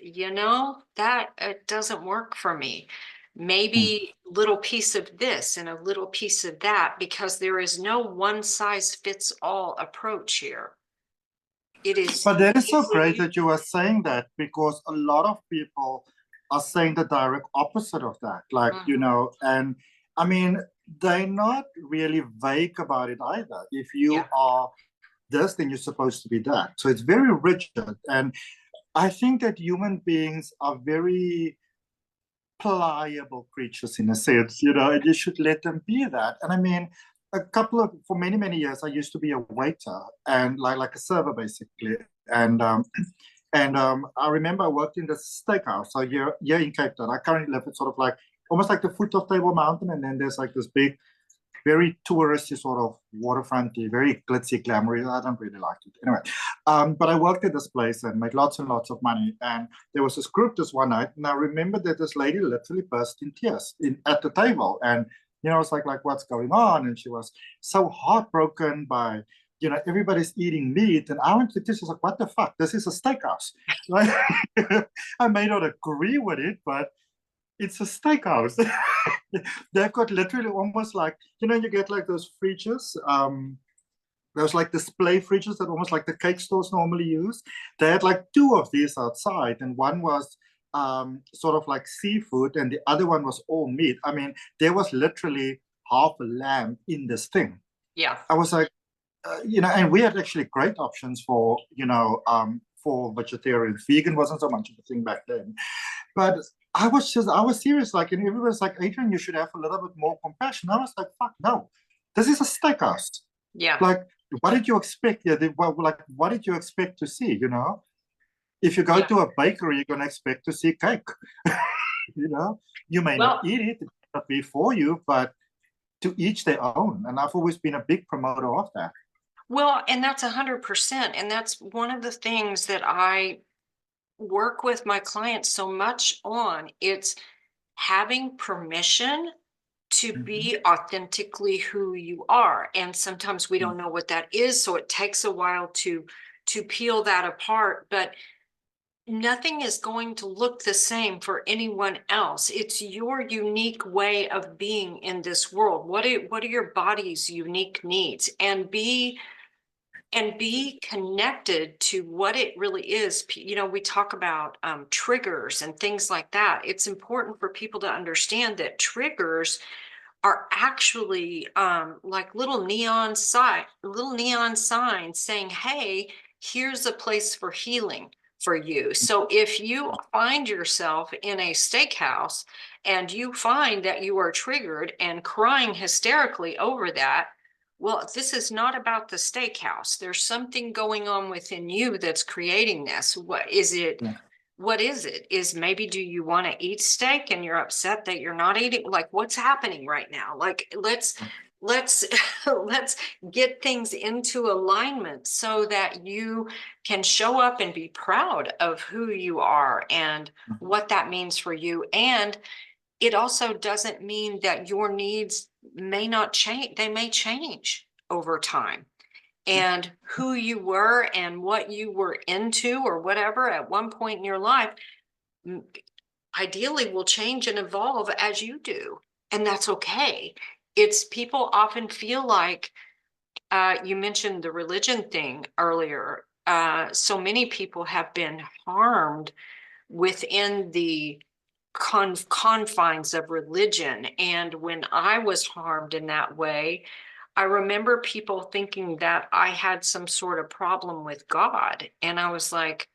that it doesn't work for me. Maybe a little piece of this and a little piece of that, because there is no one size fits all approach here. It is. But that is so great that you are saying that, because a lot of people are saying the direct opposite of that. Like, and I mean, they're not really vague about it either. If you are this, then you're supposed to be that. So it's very rigid. And I think that human beings are very pliable creatures in a sense, and you should let them be that. And I mean, for many years, I used to be a waiter and like a server basically. And And I remember I worked in the steakhouse. So here in Cape Town, I currently live at sort of like almost like the foot of Table Mountain, and then there's like this big, very touristy sort of waterfronty, very glitzy, glamorous. I don't really like it. Anyway, but I worked at this place and made lots and lots of money. And there was this group this one night, and I remember that this lady literally burst in tears at the table. And I was like, what's going on? And she was so heartbroken by, everybody's eating meat. And I went to this, I was like, what the fuck? This is a steakhouse. Like, I may not agree with it, but it's a steakhouse. They've got literally almost like, you get like those fridges, those like display fridges that almost like the cake stores normally use. They had like two of these outside, and one was sort of like seafood, and the other one was all meat. I mean, there was literally half a lamb in this thing. Yeah. I was like, and we had actually great options for, for vegetarian. Vegan wasn't so much of a thing back then. But I was serious, like, and everybody's like, Adrian, you should have a little bit more compassion. I was like, fuck no, this is a steakhouse. Yeah. Like, what did you expect? Yeah, what did you expect to see? If you go to a bakery, you're gonna expect to see cake. You may not eat it, it may not be for you, but to each their own. And I've always been a big promoter of that. Well, and that's 100%. And that's one of the things that I work with my clients so much on. It's having permission to be authentically who you are. And sometimes we don't know what that is. So it takes a while to peel that apart. But nothing is going to look the same for anyone else. It's your unique way of being in this world. What are your body's unique needs? And be connected to what it really is. We talk about triggers and things like that. It's important for people to understand that triggers are actually like little neon signs saying, hey, here's a place for healing for you. So if you find yourself in a steakhouse and you find that you are triggered and crying hysterically over that, well, this is not about the steakhouse. There's something going on within you that's creating this. What is it? Yeah. What is it? Is maybe, do you want to eat steak and you're upset that you're not eating? Like, what's happening right now? Like, let's get things into alignment so that you can show up and be proud of who you are and what that means for you. And it also doesn't mean that your needs may not change. They may change over time. And who you were and what you were into or whatever at one point in your life ideally will change and evolve as you do. And that's okay. It's people often feel like, you mentioned the religion thing earlier. So many people have been harmed within the confines of religion. And when I was harmed in that way, I remember people thinking that I had some sort of problem with God. And I was like,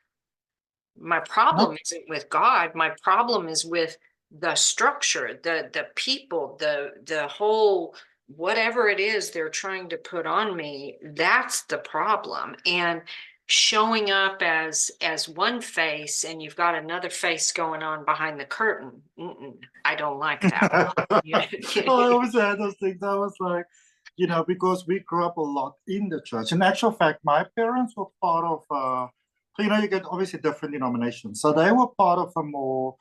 my problem isn't with God. My problem is with the structure, the people, the whole, whatever it is they're trying to put on me. That's the problem. And showing up as one face and you've got another face going on behind the curtain. I don't like that. I always had those things. I was like, because we grew up a lot in the church. In actual fact, my parents were part of, you get obviously different denominations. So they were part of a more,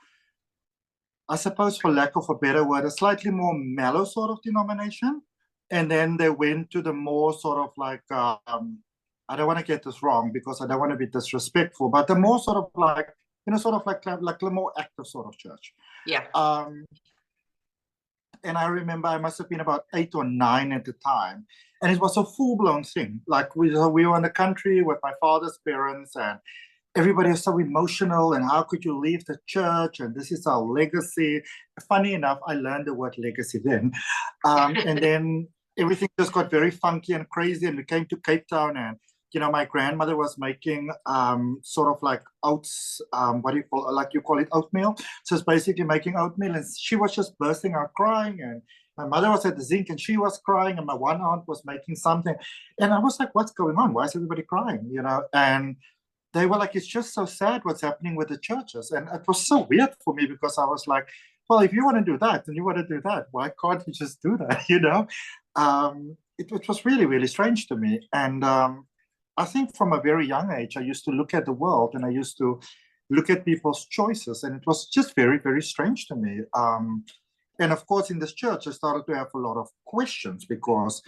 I suppose for lack of a better word, a slightly more mellow sort of denomination. And then they went to the more sort of like, I don't want to get this wrong because I don't want to be disrespectful, but the more sort of like, sort of like the more active sort of church. Yeah. And I remember I must have been about 8 or 9 at the time. And it was a full-blown thing. Like we were in the country with my father's parents, and everybody was so emotional. And how could you leave the church? And this is our legacy. Funny enough, I learned the word legacy then. And then everything just got very funky and crazy. And we came to Cape Town, and my grandmother was making sort of like oats, what do you call it? Like you call it oatmeal. So it's basically making oatmeal, and she was just bursting out crying. And my mother was at the zinc and she was crying, and my one aunt was making something. And I was like, what's going on? Why is everybody crying? And they were like, it's just so sad what's happening with the churches. And it was so weird for me because I was like, well, if you want to do that and you want to do that, why can't you just do that? It was really, really strange to me. And I think from a very young age, I used to look at the world and I used to look at people's choices. And it was just very, very strange to me. And of course, in this church, I started to have a lot of questions because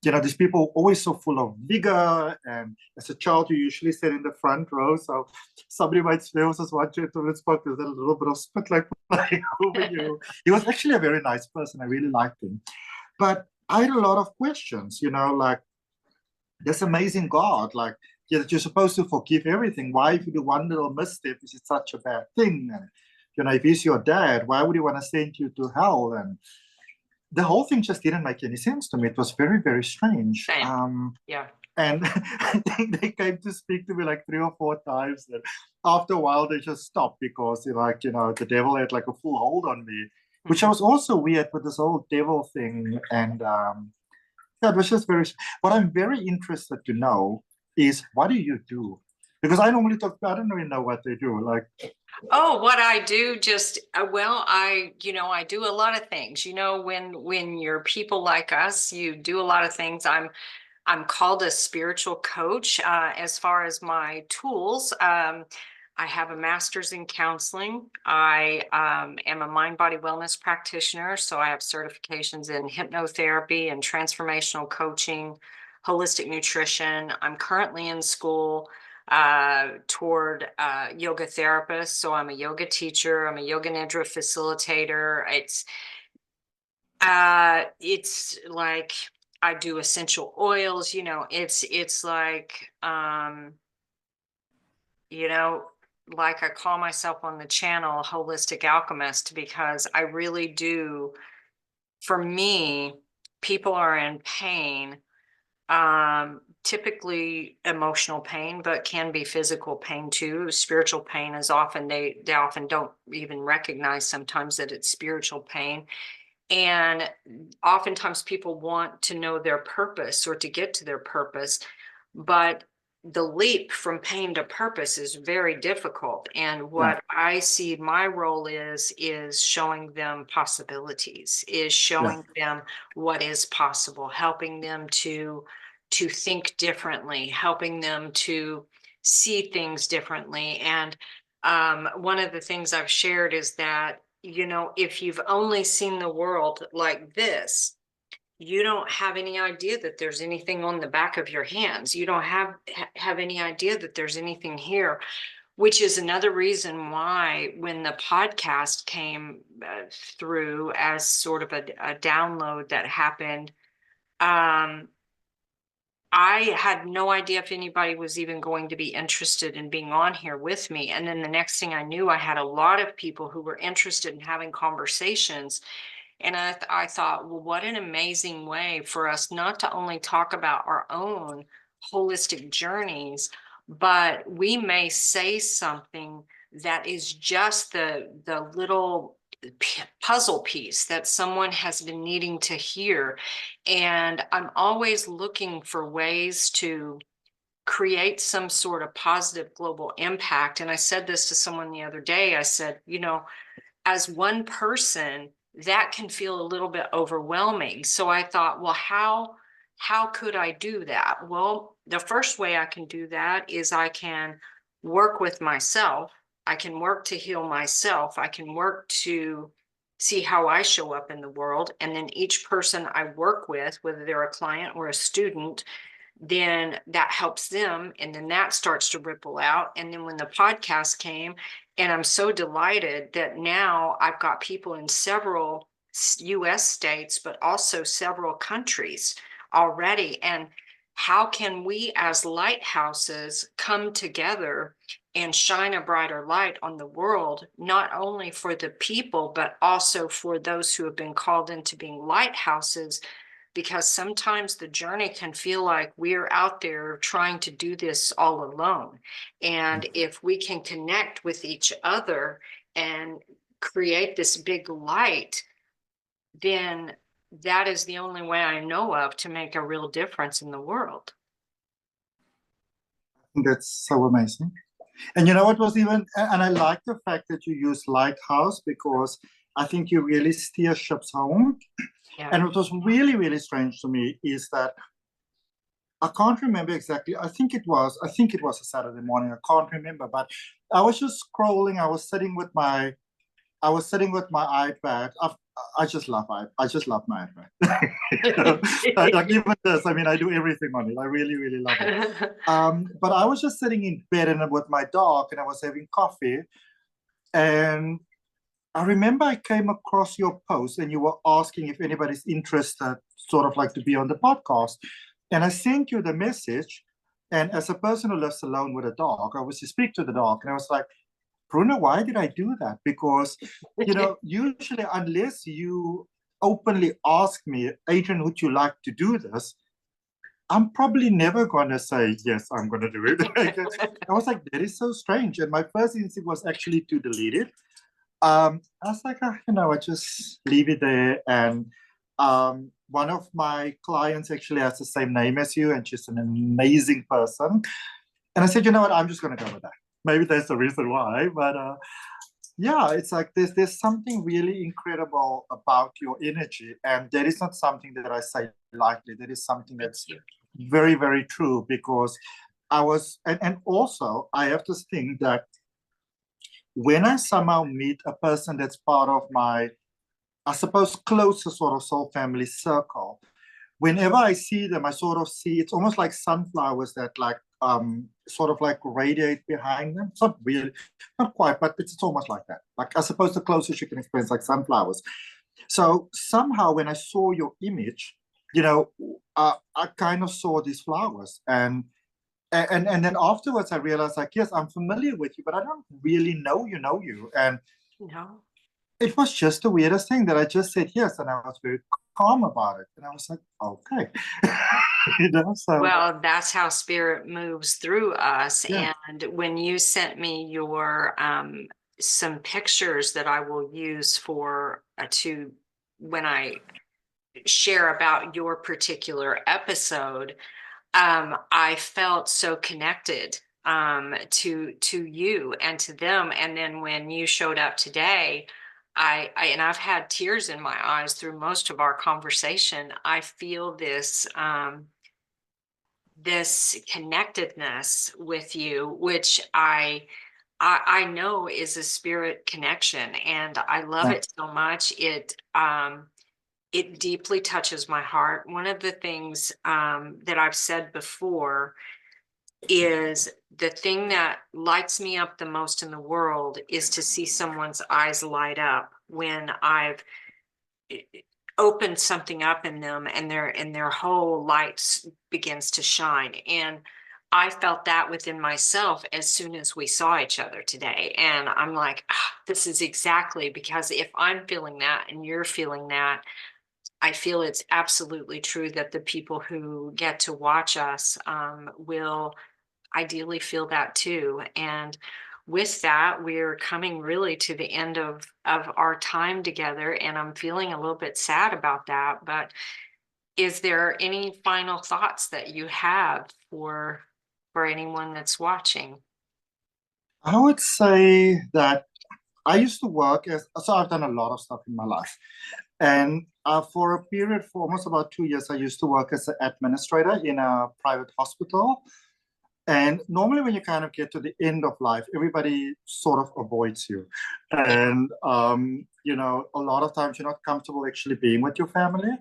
these people always so full of vigor. And as a child, you usually sit in the front row. So somebody might there was this one gentleman spoke with a little bit of spit like flying over you. He was actually a very nice person. I really liked him. But I had a lot of questions, like this amazing God, like that you're supposed to forgive everything. Why, if you do one little misstep, is it such a bad thing? And if he's your dad, why would he want to send you to hell? And the whole thing just didn't make any sense to me. It was very, very strange. Yeah. And I think they came to speak to me like 3 or 4 times. And after a while, they just stopped because the devil had like a full hold on me, which was also weird with this whole devil thing. And yeah, it was just what I'm very interested to know is, what do you do? Because I normally I don't really know what they do. Like, oh, what I do, just well, I do a lot of things. When you're people like us, you do a lot of things. I'm called a spiritual coach. As far as my tools, I have a master's in counseling. I am a mind-body wellness practitioner, so I have certifications in hypnotherapy and transformational coaching, holistic nutrition. I'm currently in school toward yoga therapist, so I'm a yoga teacher. I'm a yoga nidra facilitator. It's like I do essential oils. It's like like I call myself on the channel holistic alchemist, because I really do. For me, people are in pain, typically emotional pain, but can be physical pain too. Spiritual pain is often they often don't even recognize sometimes that it's spiritual pain. And oftentimes people want to know their purpose or to get to their purpose, but the leap from pain to purpose is very difficult. And what I see my role is showing them possibilities, is showing them what is possible, helping them to think differently, helping them to see things differently. And one of the things I've shared is that, if you've only seen the world like this, you don't have any idea that there's anything on the back of your hands. You don't have any idea that there's anything here, which is another reason why when the podcast came through as sort of a download that happened, I had no idea if anybody was even going to be interested in being on here with me. And then the next thing I knew, I had a lot of people who were interested in having conversations. And I thought, well, what an amazing way for us not to only talk about our own holistic journeys, but we may say something that is just the little puzzle piece that someone has been needing to hear. And I'm always looking for ways to create some sort of positive global impact. And I said this to someone the other day. I said, as one person, that can feel a little bit overwhelming. So I thought, well, how could I do that? Well, the first way I can do that is I can work with myself. I can work to heal myself. I can work to see how I show up in the world. And then each person I work with, whether they're a client or a student, then that helps them. And then that starts to ripple out. And then when the podcast came, and I'm so delighted that now I've got people in several US states, but also several countries already. And how can we as lighthouses come together and shine a brighter light on the world, not only for the people, but also for those who have been called into being lighthouses? Because sometimes the journey can feel like we're out there trying to do this all alone. And if we can connect with each other and create this big light, then that is the only way I know of to make a real difference in the world. That's so amazing. And you know what was even, and I like the fact that you use lighthouse, because I think you really steer ships home. Yeah. And what was really, really strange to me is that I can't remember exactly. I think it was a Saturday morning. I can't remember, but I was just scrolling. I was sitting with my iPad. I just love my iPad. Like even this, I mean, I do everything on it. I really, really love it. But I was just sitting in bed and with my dog, and I was having coffee. And I remember I came across your post, and you were asking if anybody's interested, sort of like to be on the podcast. And I sent you the message. And as a person who lives alone with a dog, I was to speak to the dog, and I was like, Bruno, why did I do that? Because, usually, unless you openly ask me, Adrian, would you like to do this? I'm probably never going to say, yes, I'm going to do it. I was like, that is so strange. And my first instinct was actually to delete it. I was like, I just leave it there. And one of my clients actually has the same name as you, and she's an amazing person. And I said, you know what, I'm just going to go with that. Maybe that's the reason why. But yeah, it's like there's something really incredible about your energy. And that is not something that I say lightly. That is something that's very, very true, because and also I have this thing that when I somehow meet a person that's part of my, I suppose, closer sort of soul family circle, whenever I see them, I sort of see, it's almost like sunflowers that like sort of like radiate behind them. It's not really, not quite, but it's almost like that. Like, I suppose the closest you can experience like sunflowers. So somehow when I saw your image, I kind of saw these flowers, and then afterwards I realized, like, yes, I'm familiar with you, but I don't really know you. And No. it was just the weirdest thing that I just said yes, and I was very calm about it. And I was like, okay. So Well, that's how spirit moves through us. yeah. And when you sent me your some pictures that I will use for to when I share about your particular episode, I felt so connected to you and to them. And then when you showed up today, and I've had tears in my eyes through most of our conversation. I feel this connectedness with you, which I know is a spirit connection, and I love Yeah. it so much. It deeply touches my heart. One of the things that I've said before is the thing that lights me up the most in the world is to see someone's eyes light up when I've opened something up in them, and their whole light begins to shine. And I felt that within myself as soon as we saw each other today. And I'm like, this is exactly, because if I'm feeling that and you're feeling that, I feel it's absolutely true that the people who get to watch us will ideally feel that too. And with that, we're coming really to the end of our time together, and I'm feeling a little bit sad about that. But is there any final thoughts that you have for anyone that's watching? I would say that I used to work so I've done a lot of stuff in my life. And for a period, for almost about 2 years, I used to work as an administrator in a private hospital. And normally when you kind of get to the end of life, everybody sort of avoids you. And, a lot of times you're not comfortable actually being with your family.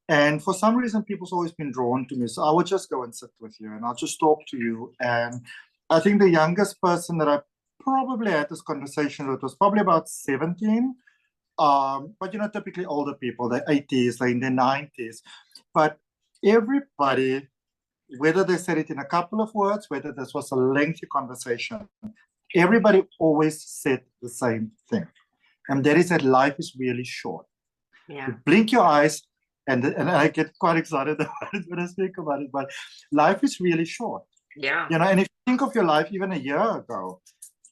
And for some reason, people's always been drawn to me. So I would just go and sit with you, and I'll just talk to you. And I think the youngest person that I probably had this conversation with was probably about 17. But typically older people, they're 80s, they're in their 90s. But everybody, whether they said it in a couple of words, whether this was a lengthy conversation, everybody always said the same thing. And that is that life is really short. Yeah. You blink your eyes, and I get quite excited about it when I speak about it, but life is really short. Yeah. And if you think of your life even a year ago,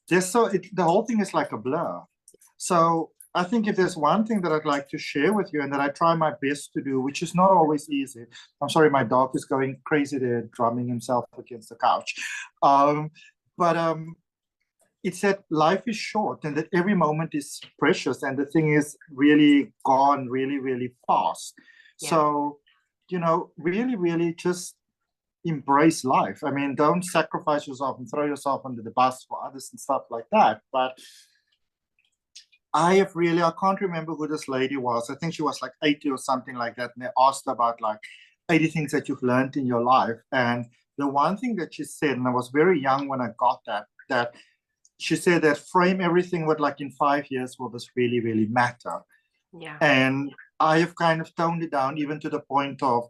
the whole thing is like a blur. So I think if there's one thing that I'd like to share with you, and that I try my best to do, which is not always easy. I'm sorry, my dog is going crazy there, drumming himself against the couch. But it said life is short and that every moment is precious and the thing is really gone really, really fast. Yeah. So, really, really just embrace life. I mean, don't sacrifice yourself and throw yourself under the bus for others and stuff like that. But I can't remember who this lady was. I think she was like 80 or something like that. And they asked about like 80 things that you've learned in your life. And the one thing that she said, and I was very young when I got that she said that frame everything with like in 5 years, will this really, really matter? Yeah. And I have kind of toned it down even to the point of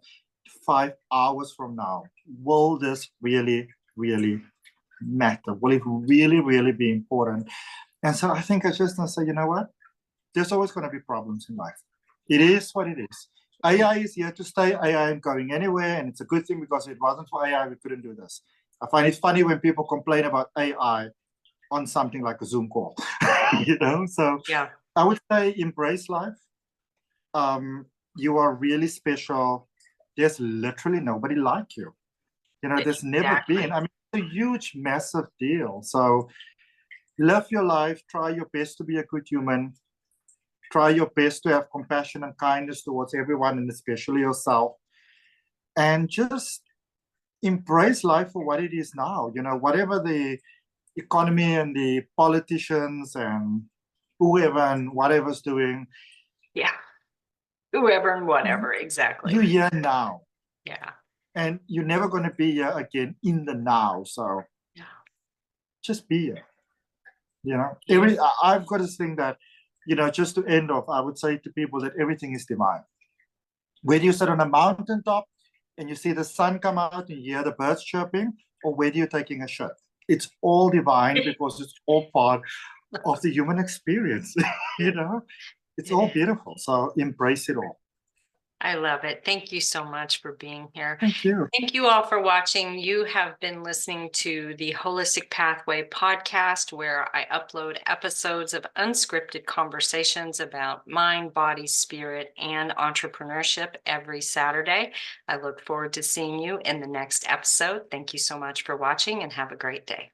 5 hours from now. Will this really, really matter? Will it really, really be important? And so I think I just want to say, you know what? There's always going to be problems in life. It is what it is. AI is here to stay. AI ain't going anywhere. And it's a good thing because if it wasn't for AI, we couldn't do this. I find it funny when people complain about AI on something like a Zoom call, So Yeah. I would say embrace life. You are really special. There's literally nobody like you. There's never been. I mean, it's a huge, massive deal. So live your life. Try your best to be a good human. Try your best to have compassion and kindness towards everyone, and especially yourself. And just embrace life for what it is now. Whatever the economy and the politicians and whoever and whatever's doing. Yeah. Whoever and whatever, exactly. You're here now. Yeah. And you're never going to be here again in the now. So yeah. Just be here. I've got this thing that, just to end off, I would say to people that everything is divine. Whether you sit on a mountaintop and you see the sun come out and you hear the birds chirping, or whether you're taking a shit, it's all divine because it's all part of the human experience. It's all beautiful. So embrace it all. I love it. Thank you so much for being here. Thank you. Thank you all for watching. You have been listening to the Holistic Pathway podcast, where I upload episodes of unscripted conversations about mind, body, spirit, and entrepreneurship every Saturday. I look forward to seeing you in the next episode. Thank you so much for watching and have a great day.